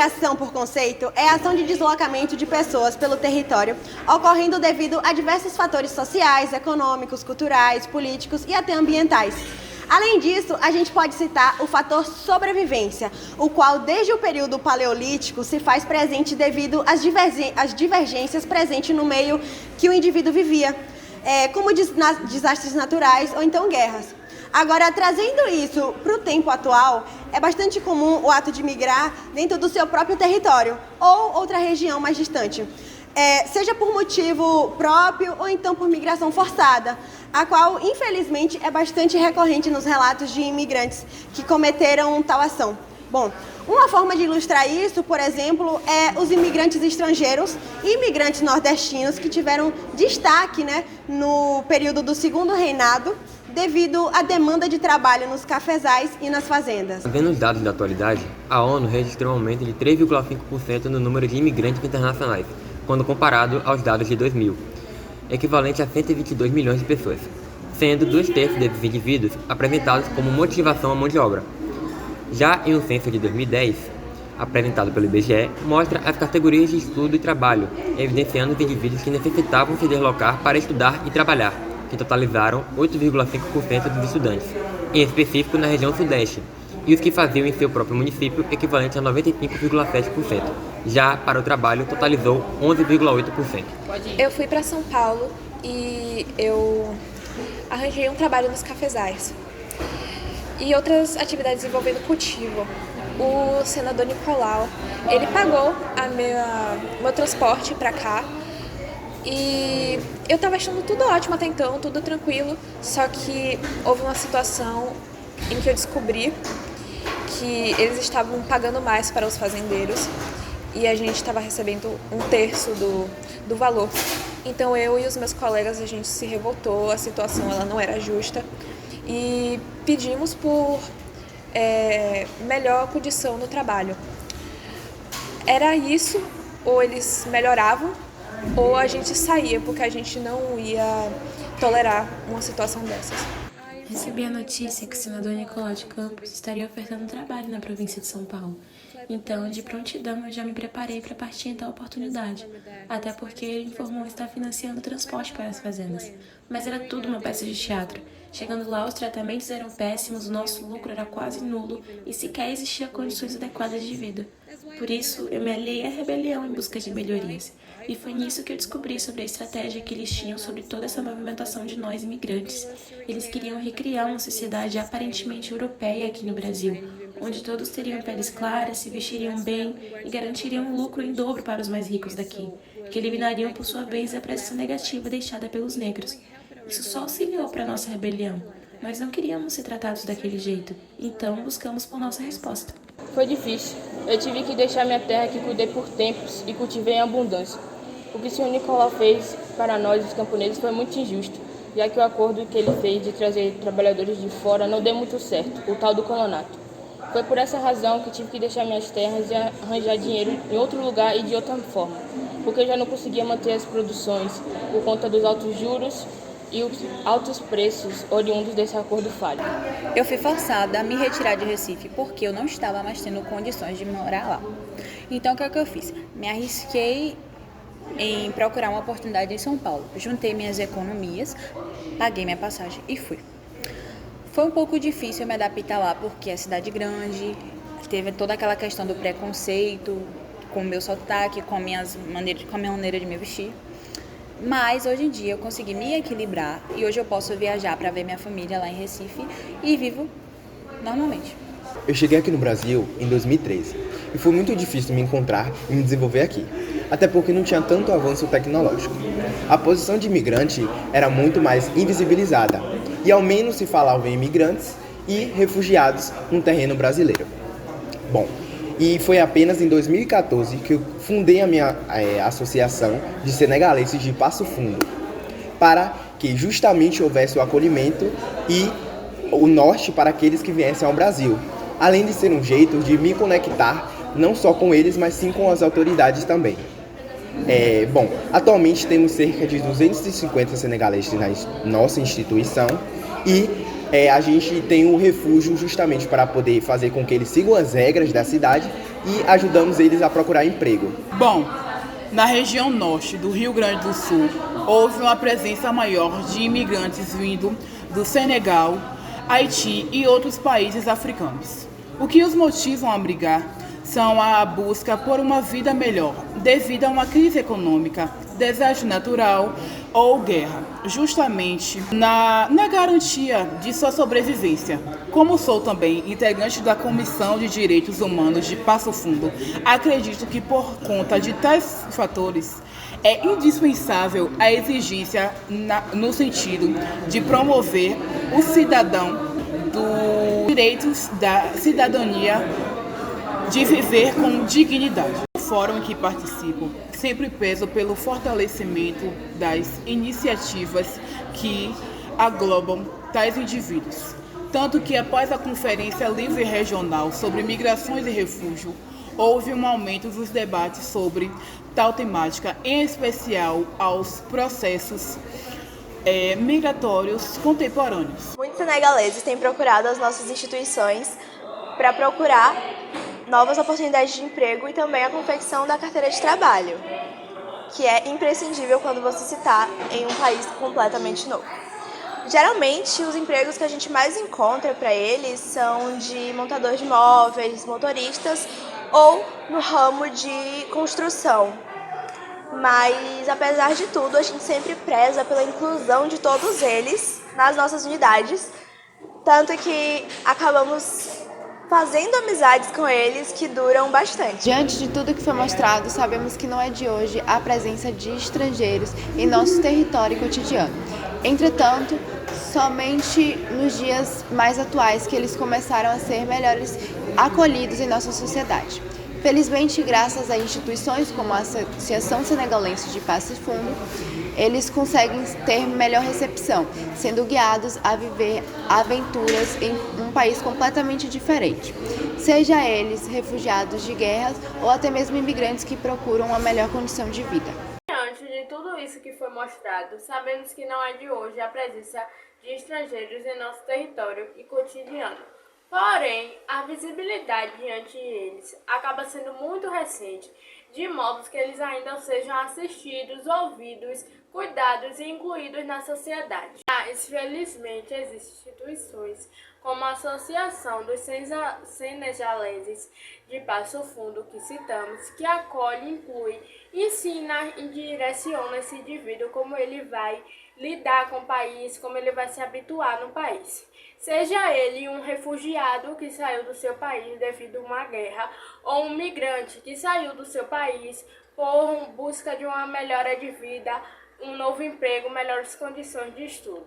migração, por conceito, é a ação de deslocamento de pessoas pelo território, ocorrendo devido a diversos fatores sociais, econômicos, culturais, políticos e até ambientais. Além disso, a gente pode citar o fator sobrevivência, o qual desde o período paleolítico se faz presente devido às divergências presentes no meio que o indivíduo vivia, como desastres naturais ou então guerras. Agora, trazendo isso para o tempo atual, é bastante comum o ato de migrar dentro do seu próprio território ou outra região mais distante, seja por motivo próprio ou então por migração forçada, a qual, infelizmente, é bastante recorrente nos relatos de imigrantes que cometeram tal ação. Bom, uma forma de ilustrar isso, por exemplo, é os imigrantes estrangeiros e imigrantes nordestinos que tiveram destaque, no período do Segundo Reinado, devido à demanda de trabalho nos cafezais e nas fazendas. Vendo os dados da atualidade, a ONU registrou um aumento de 3,5% no número de imigrantes internacionais, quando comparado aos dados de 2000, equivalente a 122 milhões de pessoas, sendo 2/3 desses indivíduos apresentados como motivação à mão de obra. Já em um censo de 2010, apresentado pelo IBGE, mostra as categorias de estudo e trabalho, evidenciando os indivíduos que necessitavam se deslocar para estudar e trabalhar, que totalizaram 8,5% dos estudantes, em específico na região sudeste, e os que faziam em seu próprio município, equivalente a 95,7%. Já para o trabalho, totalizou 11,8%. Eu fui para São Paulo e eu arranjei um trabalho nos cafezais e outras atividades envolvendo cultivo. O senador Nicolau, ele pagou meu transporte para cá. E eu estava achando tudo ótimo até então, tudo tranquilo, só que houve uma situação em que eu descobri que eles estavam pagando mais para os fazendeiros e a gente estava recebendo 1/3 do valor. Então eu e os meus colegas, a gente se revoltou, a situação ela não era justa e pedimos por melhor condição no trabalho. Era isso, ou eles melhoravam, ou a gente saía, porque a gente não ia tolerar uma situação dessas. Recebi a notícia que o senador Nicolau de Campos estaria ofertando trabalho na província de São Paulo. Então, de prontidão, eu já me preparei para partir em tal oportunidade, até porque ele informou estar financiando o transporte para as fazendas. Mas era tudo uma peça de teatro. Chegando lá, os tratamentos eram péssimos, o nosso lucro era quase nulo e sequer existiam condições adequadas de vida. Por isso, eu me aliei à rebelião em busca de melhorias. E foi nisso que eu descobri sobre a estratégia que eles tinham sobre toda essa movimentação de nós imigrantes. Eles queriam recriar uma sociedade aparentemente europeia aqui no Brasil, onde todos teriam peles claras, se vestiriam bem e garantiriam um lucro em dobro para os mais ricos daqui, que eliminariam por sua vez a pressão negativa deixada pelos negros. Isso só auxiliou para a nossa rebelião. Nós não queríamos ser tratados daquele jeito, então buscamos por nossa resposta. Foi difícil. Eu tive que deixar minha terra que cuidei por tempos e cultivei em abundância. O que o senhor Nicolau fez para nós, os camponeses, foi muito injusto, já que o acordo que ele fez de trazer trabalhadores de fora não deu muito certo, o tal do colonato. Foi por essa razão que tive que deixar minhas terras e arranjar dinheiro em outro lugar e de outra forma, porque eu já não conseguia manter as produções por conta dos altos juros e os altos preços oriundos desse acordo falho. Eu fui forçada a me retirar de Recife porque eu não estava mais tendo condições de morar lá. Então, o que é que eu fiz? Me arrisquei em procurar uma oportunidade em São Paulo. Juntei minhas economias, paguei minha passagem e fui. Foi um pouco difícil eu me adaptar lá porque é cidade grande, teve toda aquela questão do preconceito, com o meu sotaque, com a minha maneira de me vestir. Mas hoje em dia eu consegui me equilibrar e hoje eu posso viajar para ver minha família lá em Recife e vivo normalmente. Eu cheguei aqui no Brasil em 2013 e foi muito difícil me encontrar e me desenvolver aqui, até porque não tinha tanto avanço tecnológico. A posição de imigrante era muito mais invisibilizada e ao menos se falava em imigrantes e refugiados no terreno brasileiro. Bom, e foi apenas em 2014 que eu fundei a minha associação de senegaleses de Passo Fundo, para que justamente houvesse o acolhimento e o norte para aqueles que viessem ao Brasil, além de ser um jeito de me conectar não só com eles, mas sim com as autoridades também. Bom, atualmente temos cerca de 250 senegaleses na nossa instituição e a gente tem um refúgio justamente para poder fazer com que eles sigam as regras da cidade e ajudamos eles a procurar emprego. Bom, na região norte do Rio Grande do Sul, houve uma presença maior de imigrantes vindo do Senegal, Haiti e outros países africanos. O que os motivam a migrar são a busca por uma vida melhor, devido a uma crise econômica, desejo natural ou guerra, justamente na garantia de sua sobrevivência. Como sou também integrante da Comissão de Direitos Humanos de Passo Fundo, acredito que por conta de tais fatores, é indispensável a exigência no sentido de promover o cidadão dos direitos da cidadania de viver com dignidade. No fórum em que participo, sempre peso pelo fortalecimento das iniciativas que aglobam tais indivíduos. Tanto que após a Conferência Livre Regional sobre Migrações e Refúgio, houve um aumento dos debates sobre tal temática, em especial aos processos migratórios contemporâneos. Muitos senegaleses têm procurado as nossas instituições para procurar novas oportunidades de emprego e também a confecção da carteira de trabalho, que é imprescindível quando você se está em um país completamente novo. Geralmente, os empregos que a gente mais encontra para eles são de montador de móveis, motoristas ou no ramo de construção. Mas, apesar de tudo, a gente sempre preza pela inclusão de todos eles nas nossas unidades, tanto que acabamos fazendo amizades com eles que duram bastante. Diante de tudo que foi mostrado, sabemos que não é de hoje a presença de estrangeiros em nosso território cotidiano. Entretanto, somente nos dias mais atuais que eles começaram a ser melhores acolhidos em nossa sociedade. Felizmente, graças a instituições como a Associação Senegalense de Passo Fundo, eles conseguem ter melhor recepção, sendo guiados a viver aventuras em um país completamente diferente. Seja eles refugiados de guerras ou até mesmo imigrantes que procuram uma melhor condição de vida. Diante de tudo isso que foi mostrado, sabemos que não é de hoje a presença de estrangeiros em nosso território e cotidiano. Porém, a visibilidade diante deles acaba sendo muito recente, de modo que eles ainda sejam assistidos, ouvidos, cuidados e incluídos na sociedade. Mas, felizmente, existem instituições como a Associação dos Senegaleses de Passo Fundo, que citamos, que acolhe, inclui, ensina e direciona esse indivíduo como ele vai lidar com o país, como ele vai se habituar no país. Seja ele um refugiado que saiu do seu país devido a uma guerra, ou um migrante que saiu do seu país por busca de uma melhora de vida, um novo emprego, melhores condições de estudo.